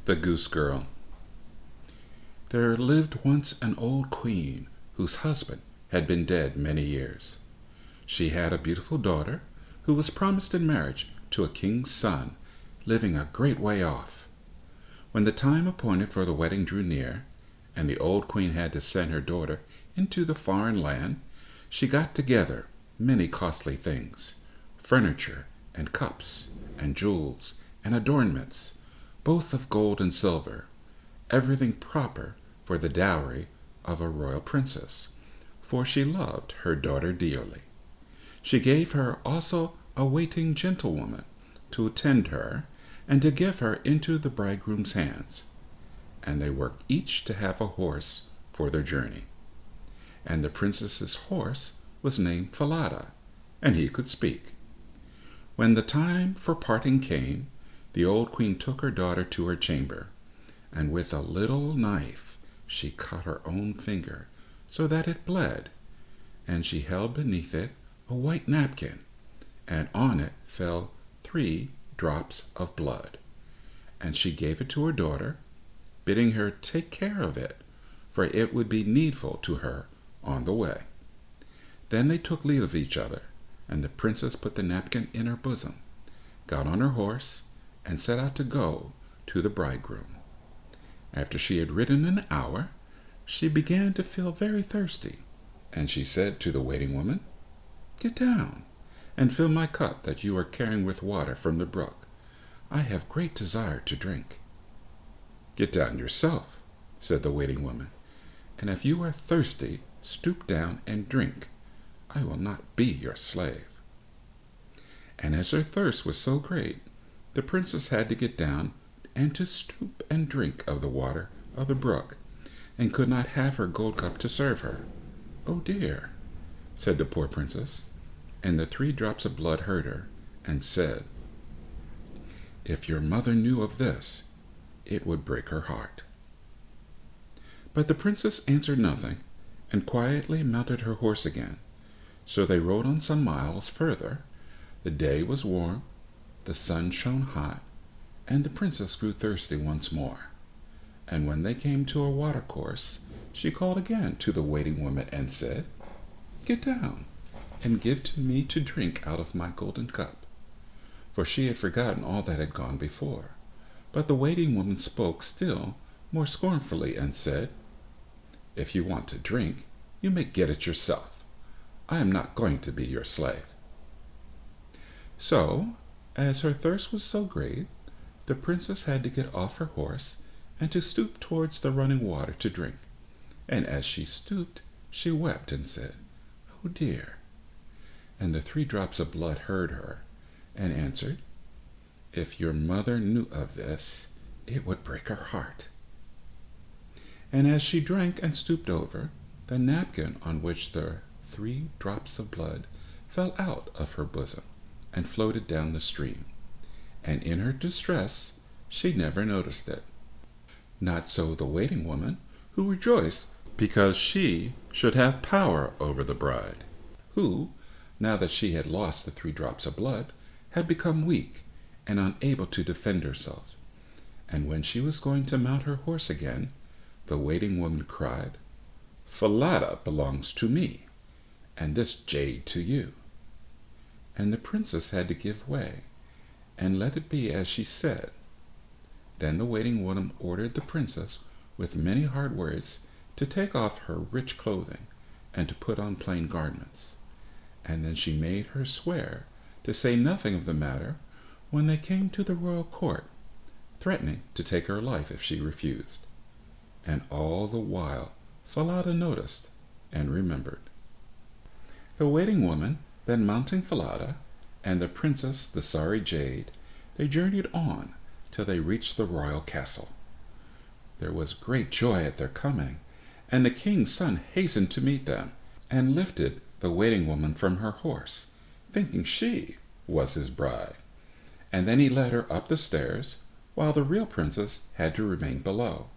The Goose Girl. There lived once an old queen whose husband had been dead many years. She had a beautiful daughter who was promised in marriage to a king's son living a great way off. When the time appointed for the wedding drew near, and the old queen had to send her daughter into the foreign land, she got together many costly things, furniture and cups and jewels and adornments, both of gold and silver, everything proper for the dowry of a royal princess, for she loved her daughter dearly. She gave her also a waiting gentlewoman to attend her and to give her into the bridegroom's hands. And they worked each to have a horse for their journey. And the princess's horse was named Falada, and he could speak. When the time for parting came, the old queen took her daughter to her chamber, and with a little knife she cut her own finger so that it bled, and she held beneath it a white napkin, and on it fell 3 drops of blood. And she gave it to her daughter, bidding her take care of it, for it would be needful to her on the way. Then they took leave of each other, and the princess put the napkin in her bosom, got on her horse, and set out to go to the bridegroom. After she had ridden an hour, she began to feel very thirsty, and she said to the waiting woman, "Get down, and fill my cup that you are carrying with water from the brook. I have great desire to drink." "Get down yourself," said the waiting woman, "and if you are thirsty, stoop down and drink. I will not be your slave." And as her thirst was so great, the princess had to get down and to stoop and drink of the water of the brook, and could not have her gold cup to serve her. "Oh dear," said the poor princess, and the 3 drops of blood hurt her, and said, "If your mother knew of this, it would break her heart." But the princess answered nothing, and quietly mounted her horse again. So they rode on some miles further. The day was warm, the sun shone hot, and the princess grew thirsty once more. And when they came to a watercourse, she called again to the waiting woman and said, "Get down, and give to me to drink out of my golden cup." For she had forgotten all that had gone before. But the waiting woman spoke still more scornfully and said, "If you want to drink, you may get it yourself. I am not going to be your slave." So, as her thirst was so great, the princess had to get off her horse and to stoop towards the running water to drink. And as she stooped, she wept and said, "Oh dear." And the 3 drops of blood heard her, and answered, "If your mother knew of this, it would break her heart." And as she drank and stooped over, the napkin on which the 3 drops of blood fell out of her bosom and floated down the stream, and in her distress she never noticed it. Not so the waiting woman, who rejoiced because she should have power over the bride, who, now that she had lost the 3 drops of blood, had become weak and unable to defend herself. And when she was going to mount her horse again, the waiting woman cried, "Falada belongs to me, and this jade to you." And the princess had to give way, and let it be as she said. Then the waiting woman ordered the princess, with many hard words, to take off her rich clothing, and to put on plain garments. And then she made her swear to say nothing of the matter when they came to the royal court, threatening to take her life if she refused. And all the while Falada noticed and remembered. The waiting woman then mounting Falada, and the princess the sorry jade, they journeyed on till they reached the royal castle. There was great joy at their coming, and the king's son hastened to meet them, and lifted the waiting woman from her horse, thinking she was his bride. And then he led her up the stairs, while the real princess had to remain below.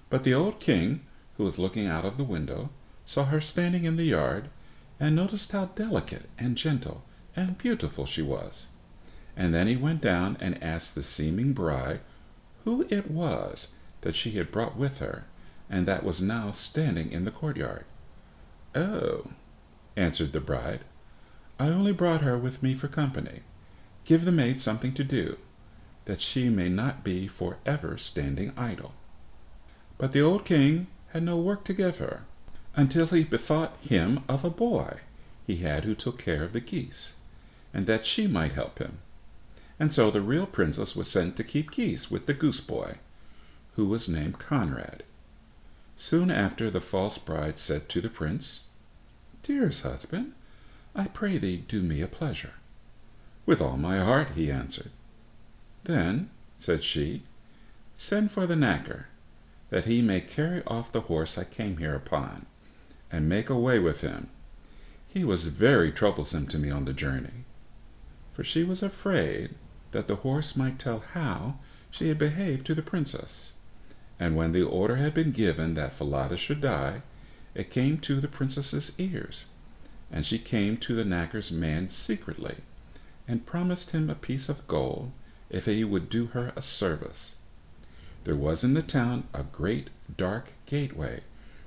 But the old king, who was looking out of the window, saw her standing in the yard, and noticed how delicate and gentle and beautiful she was. And then he went down and asked the seeming bride who it was that she had brought with her, and that was now standing in the courtyard. "Oh," answered the bride, "I only brought her with me for company. Give the maid something to do, that she may not be for ever standing idle." But the old king had no work to give her, until he bethought him of a boy he had who took care of the geese, and that she might help him. And so the real princess was sent to keep geese with the goose boy, who was named Conrad. Soon after, the false bride said to the prince, "Dearest husband, I pray thee do me a pleasure." "With all my heart," he answered. "Then," said she, "send for the knacker, that he may carry off the horse I came here upon, and make away with him. He was very troublesome to me on the journey." For she was afraid that the horse might tell how she had behaved to the princess. And when the order had been given that Falada should die, it came to the princess's ears, and she came to the knacker's man secretly, and promised him a piece of gold if he would do her a service. There was in the town a great dark gateway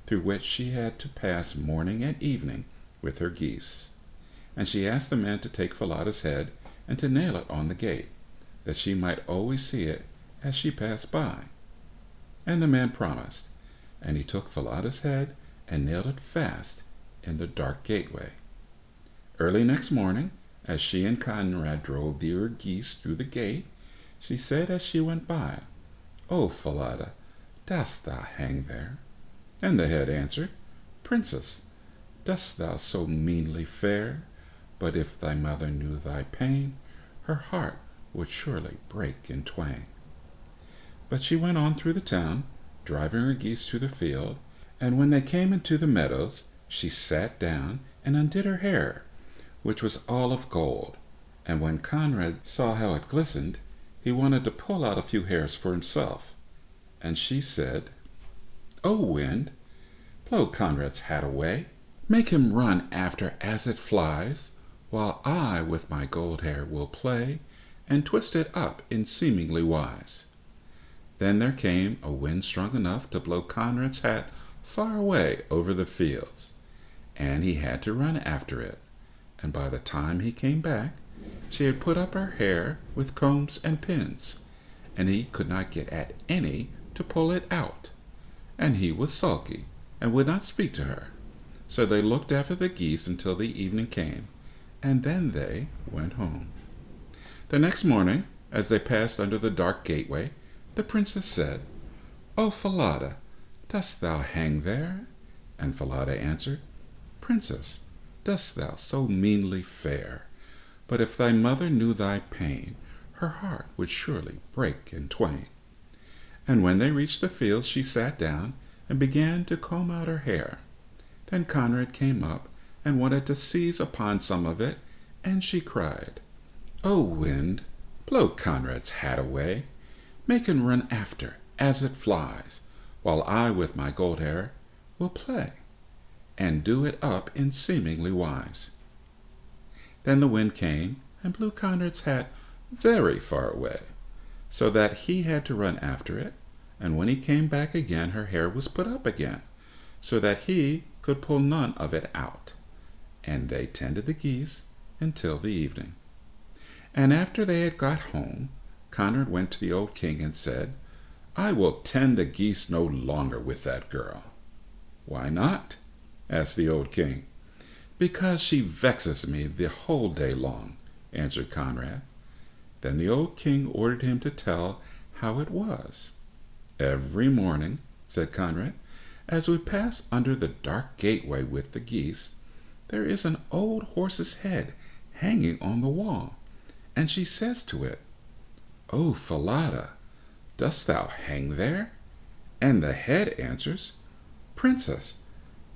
through which she had to pass morning and evening with her geese, and she asked the man to take Falada's head and to nail it on the gate, that she might always see it as she passed by. And the man promised, and he took Falada's head and nailed it fast in the dark gateway. Early next morning, as she and Conrad drove their geese through the gate, she said as she went by, "O Falada, dost thou hang there?" And the head answered, "Princess, dost thou so meanly fare? But if thy mother knew thy pain, her heart would surely break in twain." But she went on through the town, driving her geese through the field, and when they came into the meadows, she sat down and undid her hair, which was all of gold. And when Conrad saw how it glistened, he wanted to pull out a few hairs for himself. And she said, "O wind, blow Conrad's hat away. Make him run after as it flies, while I with my gold hair will play, and twist it up in seemingly wise." Then there came a wind strong enough to blow Conrad's hat far away over the fields, and he had to run after it. And by the time he came back, she had put up her hair with combs and pins, and he could not get at any to pull it out. And he was sulky, and would not speak to her. So they looked after the geese until the evening came, and then they went home. The next morning, as they passed under the dark gateway, the princess said, "O Falada, dost thou hang there?" And Falada answered, "Princess, dost thou so meanly fare? But if thy mother knew thy pain, her heart would surely break in twain." And when they reached the field, she sat down and began to comb out her hair. Then Conrad came up and wanted to seize upon some of it, and she cried, "O wind, blow Conrad's hat away. Make him run after as it flies, while I with my gold hair will play, and do it up in seemingly wise." Then the wind came and blew Conrad's hat very far away, so that he had to run after it, and when he came back again, her hair was put up again, so that he could pull none of it out. And they tended the geese until the evening. And after they had got home, Conrad went to the old king and said, "I will tend the geese no longer with that girl." "Why not?" asked the old king. "Because she vexes me the whole day long," answered Conrad. Then the old king ordered him to tell how it was. "Every morning," said Conrad, "as we pass under the dark gateway with the geese, there is an old horse's head hanging on the wall, and she says to it, 'O Falada, dost thou hang there?' And the head answers, 'Princess,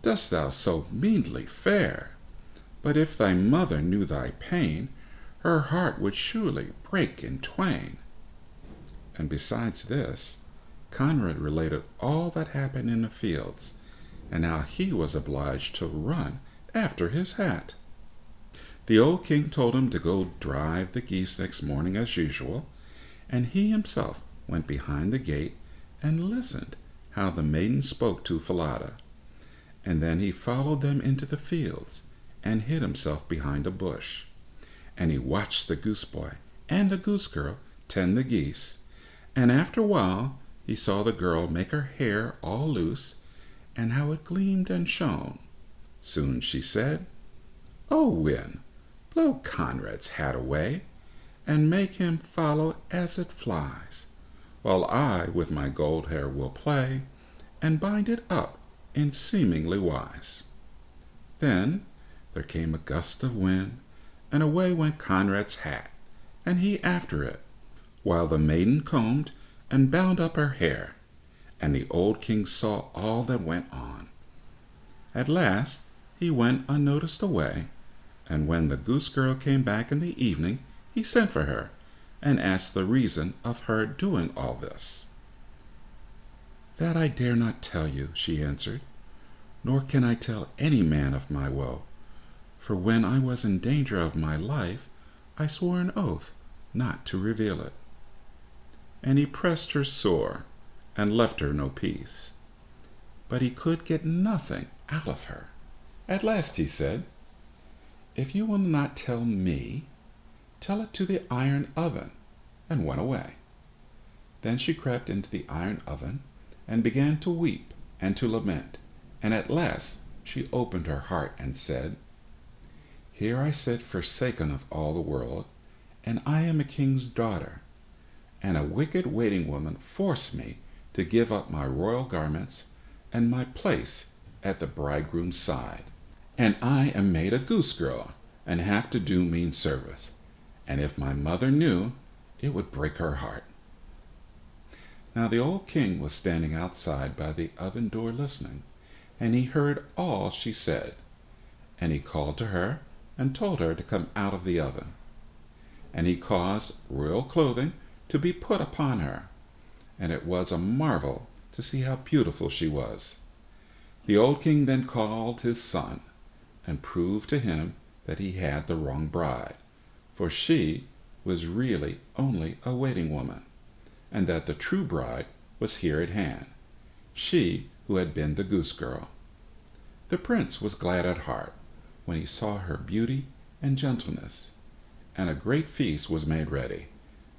dost thou so meanly fare? But if thy mother knew thy pain, her heart would surely break in twain.'" And besides this, Conrad related all that happened in the fields, and how he was obliged to run after his hat. The old king told him to go drive the geese next morning as usual, and he himself went behind the gate and listened how the maiden spoke to Falada, and then he followed them into the fields and hid himself behind a bush. And he watched the goose boy and the goose girl tend the geese, and after a while he saw the girl make her hair all loose, and how it gleamed and shone. Soon she said, "O wind, blow Conrad's hat away, and make him follow as it flies, while I with my gold hair will play, and bind it up in seemingly wise." Then there came a gust of wind, and away went Conrad's hat, and he after it, while the maiden combed and bound up her hair, and the old king saw all that went on. At last he went unnoticed away, and when the goose girl came back in the evening, he sent for her, and asked the reason of her doing all this. "That I dare not tell you," she answered, "nor can I tell any man of my woe, for when I was in danger of my life, I swore an oath not to reveal it." And he pressed her sore, and left her no peace. But he could get nothing out of her. At last he said, "If you will not tell me, tell it to the iron oven," and went away. Then she crept into the iron oven, and began to weep and to lament, and at last she opened her heart and said, "Here I sit forsaken of all the world, and I am a king's daughter, and a wicked waiting woman forced me to give up my royal garments and my place at the bridegroom's side. And I am made a goose girl, and have to do mean service, and if my mother knew, it would break her heart." Now the old king was standing outside by the oven door listening, and he heard all she said, and he called to her and told her to come out of the oven. And he caused royal clothing to be put upon her, and it was a marvel to see how beautiful she was. The old king then called his son, and proved to him that he had the wrong bride, for she was really only a waiting woman, and that the true bride was here at hand, she who had been the goose girl. The prince was glad at heart when he saw her beauty and gentleness, and a great feast was made ready,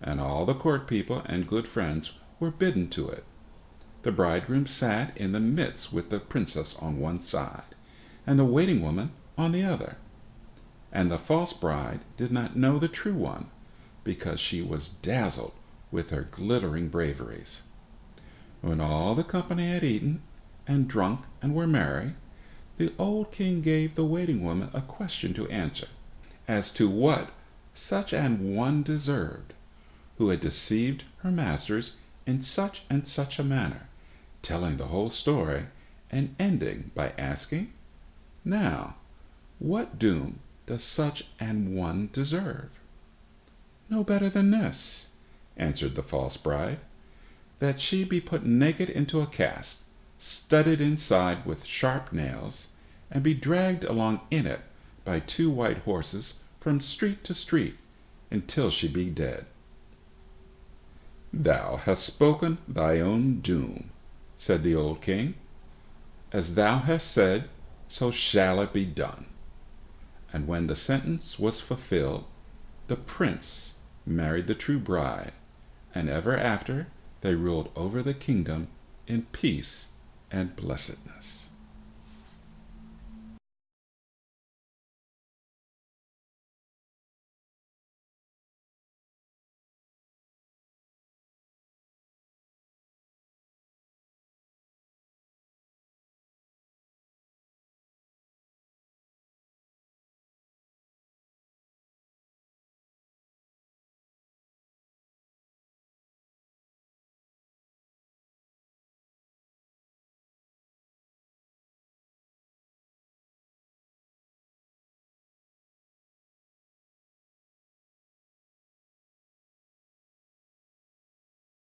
and all the court people and good friends were bidden to it. The bridegroom sat in the midst with the princess on one side, and the waiting woman on the other. And the false bride did not know the true one, because she was dazzled with her glittering braveries. When all the company had eaten and drunk and were merry, the old king gave the waiting woman a question to answer, as to what such an one deserved, who had deceived her masters in such and such a manner, telling the whole story, and ending by asking, "Now, what doom does such an one deserve?" "No better than this," answered the false bride, "that she be put naked into a cask, studded inside with sharp nails, and be dragged along in it by 2 white horses from street to street, until she be dead." "Thou hast spoken thy own doom," said the old king. "As thou hast said, so shall it be done." And when the sentence was fulfilled, the prince married the true bride, and ever after they ruled over the kingdom in peace and blessedness.